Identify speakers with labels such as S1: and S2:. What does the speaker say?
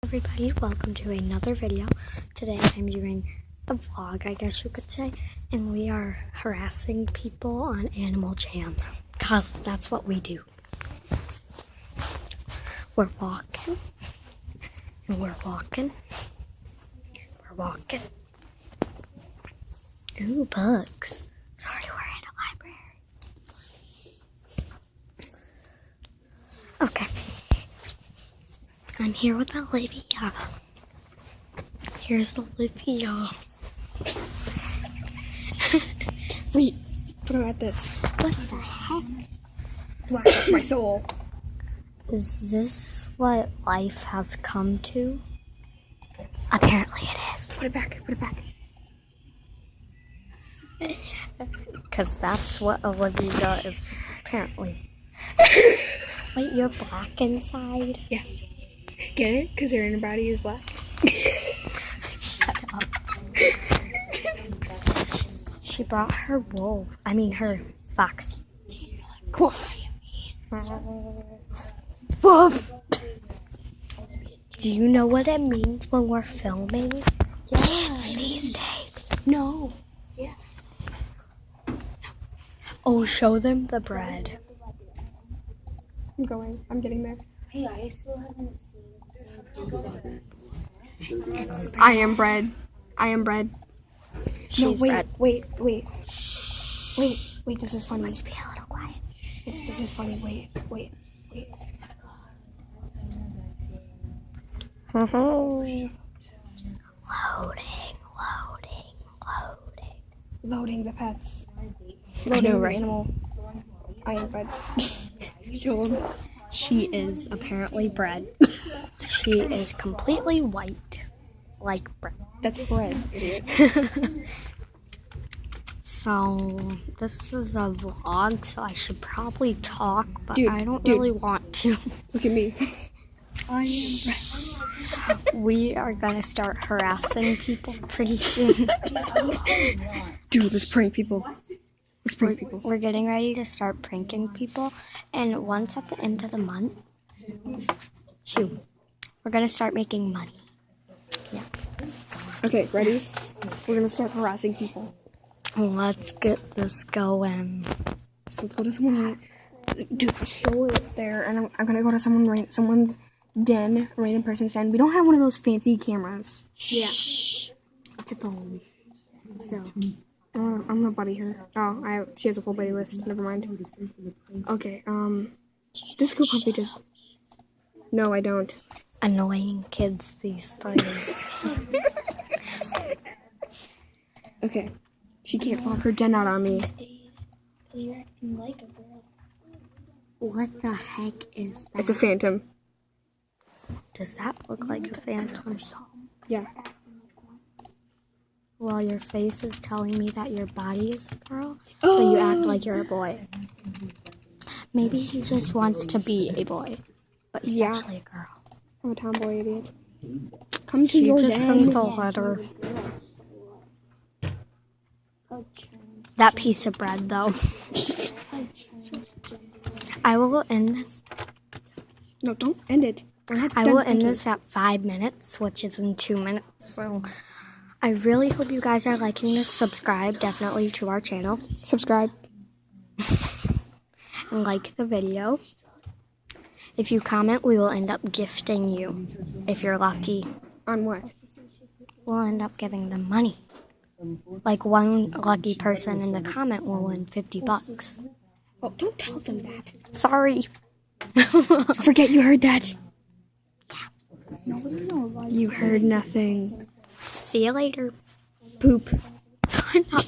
S1: everybody, welcome to another video. Today I'm doing a vlog, I guess you could say, and we are harassing people on Animal Jam, because that's what we do. We're walking, and we're walking, we're walking. Ooh, bugs. Sorry, we're in a library. Okay. I'm here with Olivia. Here's Olivia.
S2: Wait, put him at this.
S1: What the heck?
S2: Black up my soul.
S1: Is this what life has come to? Apparently it is.
S2: Put it back, put it back.
S1: Because that's what Olivia is, apparently. Wait, you're black inside?
S2: Yeah. Get it? Because her inner body is black.
S1: Shut up. She brought her wolf. I mean, her fox. Wolf. Do you know what it means when we're filming?
S2: Yeah.
S1: Kids these days.
S2: No. Yeah.
S1: Oh, show them the bread.
S2: I'm going. I'm getting there.
S3: Hey, I still haven't seen.
S2: I am bread. I am bread.
S1: She's
S2: wait,
S1: bread.
S2: wait. This is funny.
S1: Let's be a little quiet.
S2: This is funny. Wait. Loading the pets.
S1: I know, right?
S2: Animal. I am bread. Show him.
S1: She is apparently bread. She is completely white, like bread.
S2: That's bread, idiot.
S1: So, this is a vlog, so I should probably talk, but
S2: Dude,
S1: I don't really want to.
S2: Look at me. I am bread.
S1: We are gonna start harassing people pretty soon.
S2: Dude, let's prank people. Let's prank people.
S1: We're getting ready to start pranking people, and once at the end of the month, we're gonna start making money. Yeah.
S2: Okay, ready? We're gonna start harassing people.
S1: Let's get this going.
S2: So let's go to someone. Dude, show it there, and I'm gonna go to someone's den, a random person's den. We don't have one of those fancy cameras.
S1: Yeah. It's a phone. So.
S2: I'm gonna buddy her. Oh, she has a full buddy list. Never mind. Okay, this could probably just. No, I don't.
S1: Annoying kids these days.
S2: Okay, she can't lock her den out on me.
S3: You're acting like a girl.
S1: What the heck is that?
S2: It's a phantom.
S1: Does that look like a phantom?
S2: Yeah.
S1: Well, your face is telling me that your body is a girl, but you act like you're a boy. Maybe he just wants to be a boy, but he's
S2: Yeah.
S1: actually a girl.
S2: I'm a tomboy, idiot. Come to
S1: She
S2: your
S1: just
S2: den.
S1: sent a letter. That piece of bread, though. I will end this.
S2: No, don't end it. We're not
S1: I
S2: done
S1: will end
S2: thinking.
S1: this at 5 minutes, which is in 2 minutes. So I really hope you guys are liking this. Subscribe definitely to our channel
S2: Subscribe.
S1: and like the video. If you comment, we will end up gifting you. If you're lucky,
S2: On what?
S1: we'll end up giving them money. Like one lucky person in the comment will win $50.
S2: Oh, don't tell them that.
S1: Sorry.
S2: Forget you heard that. You heard nothing.
S1: See you later.
S2: Poop.
S1: I'm not